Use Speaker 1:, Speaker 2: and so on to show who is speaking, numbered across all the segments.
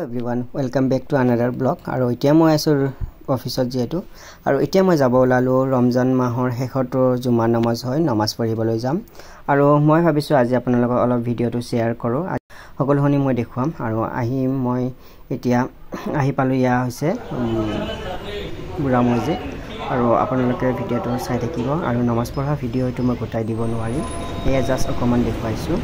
Speaker 1: everyone, welcome back to another blog. আৰু এতিয়া মই আছো অফিসত যেটো আৰু এতিয়া মই যাব ওলালো ৰমজান মাহৰ শেষৰটো জুমা নামাজ হয় নামাজ পঢ়িবলৈ যাম আৰু মই ভাবিছো আজি আপোনালোকক অলপ ভিডিওটো শেয়াৰ কৰো সকলোখিনি মই দেখুৱাম আৰু মই এতিয়া আহি পালো ইয়া হৈছে বুঢ়া মছজিদ আৰু আপোনালোকে ভিডিওটো চাই থাকিব আৰু নামাজ পঢ়া ভিডিওটো মই গোটাই দিব নোৱাৰিম এয়া জাস্ট অকমান দেখুৱাইছো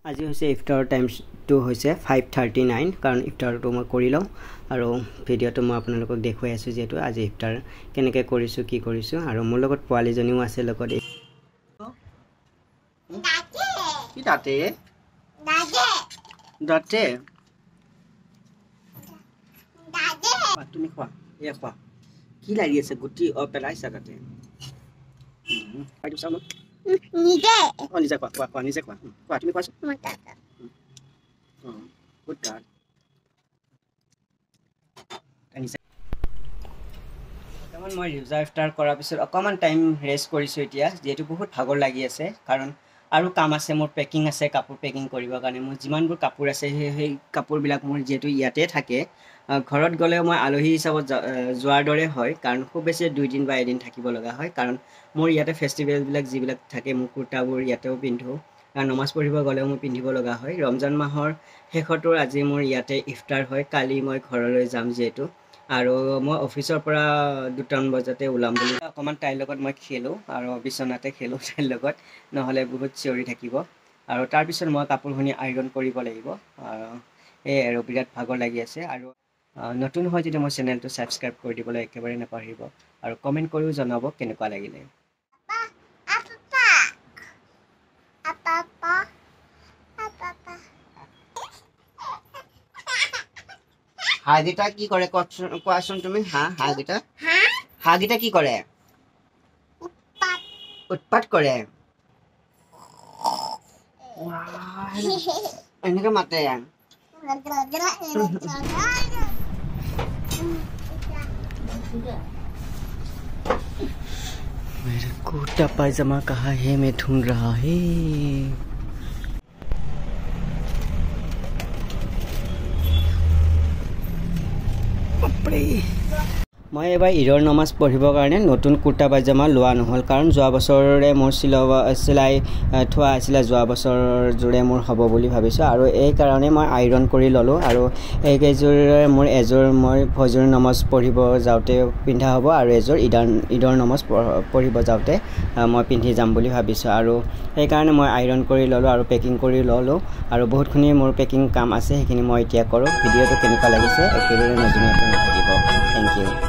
Speaker 1: আজি হৈছে ইফতাৰ টাইমটো হৈছে 5:39 কাৰণ ইফতাৰটো মই কৰি লওঁ আৰু ভিডিওটো মই আপোনালোকক দেখুৱাই আছো যেটো আজি ইফতাৰ কেনেকৈ কৰিছো কি কৰিছো আৰু মোৰ লগত পোৱালিজনীও আছে লগত কি দাতে তুমি খোৱা এ খোৱা কি লাগি আছে গুটি পেলাইছা তাতে পাইছো চাম Nide. Oh, Nide kwa Nide kwa. Kwa tumi kwa.
Speaker 2: Matata.
Speaker 1: Good God. তেমন মই ইউজাৰ ইফতাৰ কৰাৰ পিছত অকমান টাইম ৰেষ্ট কৰিছো এতিয়া যেটো বহুত ভাগৰ লাগি আছে কাৰণ আৰু কাম আছে মোৰ পেকিং আছে কাপোৰ পেকিং কৰিবৰ কাৰণে মোৰ যিমানবোৰ কাপোৰ আছে সেই কাপোৰবিলাক মোৰ যেটো ইয়াতে থাকে ঘৰত গলে মই আলহী হিচাপত যোৱাৰ দৰে হয় কাৰণ খুব বেছি 2 দিন বা এদিন থাকিব লগা হয় কাৰণ মোৰ ইয়াতে ফেষ্টিভেল বিলাক যিবিলাক থাকে মোৰ কুৰ্তাবোৰ ইয়াতেও পিন্ধো আৰু নামাজ পঢ়িব গলেও মই পিন্ধিব লগা হয় ৰমজান মাহৰ শেষৰটো আজি মোৰ ইয়াতে ইফতাৰ হয় কালি মই ঘৰলৈ যাম যেটো আৰু মই অফিসৰ পৰা 2টা বজাতে ওলাম বুলি অকমান টাইৰ লগত মই খেলো আৰু বিছনাতে খেলো টাইৰ লগত নহলে বহুত চিঞৰি থাকিব আৰু তাৰ পিছত মই কাপোৰখিনি আইৰন কৰিব লাগিব আৰু বিৰাট ভাগৰ লাগি আছে আৰু নতুন হয় যদি মই চেনেলটো সাবস্ক্ৰাইব কৰি দিবলৈ একেবাৰে নাপাহৰিব আৰু কমেন্ট কৰিও জনাব কেনেকুৱা লাগিলে হাগিটা কি কৰে কোৱাচোন তুমি হাগিটা হাগিটা কি কৰে উৎপাত কৰে এনেকে মাতে मेरा कुर्ता पायजामा कहाँ है मैं ढूंढ रहा है মই এবাৰ ঈদৰ নামাজ পঢ়িবৰ কাৰণে নতুন কুৰ্তা পায়জামা লোৱা নহল কাৰণ যোৱা বছৰৰে মোৰ চিলাই থোৱা আছিল যোৱা বছৰ জুৰে মোৰ হ'ব বুলি ভাবিছো আৰু এই কাৰণে মই আইৰন কৰি ললো আৰু এই কেজুৰে মোৰ এজোৰ মই ফজৰ নামাজ পঢ়িব যাওতে পিন্ধা হ'ব আৰু এজোৰ ঈদৰ নামাজ পঢ়িব যাওতে মই পিন্ধি যাম বুলি ভাবিছো আৰু এই কাৰণে মই আইৰন কৰি ললো আৰু পেকিং কৰি ললো আৰু বহুতখিনি মোৰ পেকিং কাম আছে সেইখিনি মই এতিয়া কৰো ভিডিওটো কেনেকুৱা লাগিছে একেবাৰে নজনাকৈ নাথাকিব থ্যাংক ইউ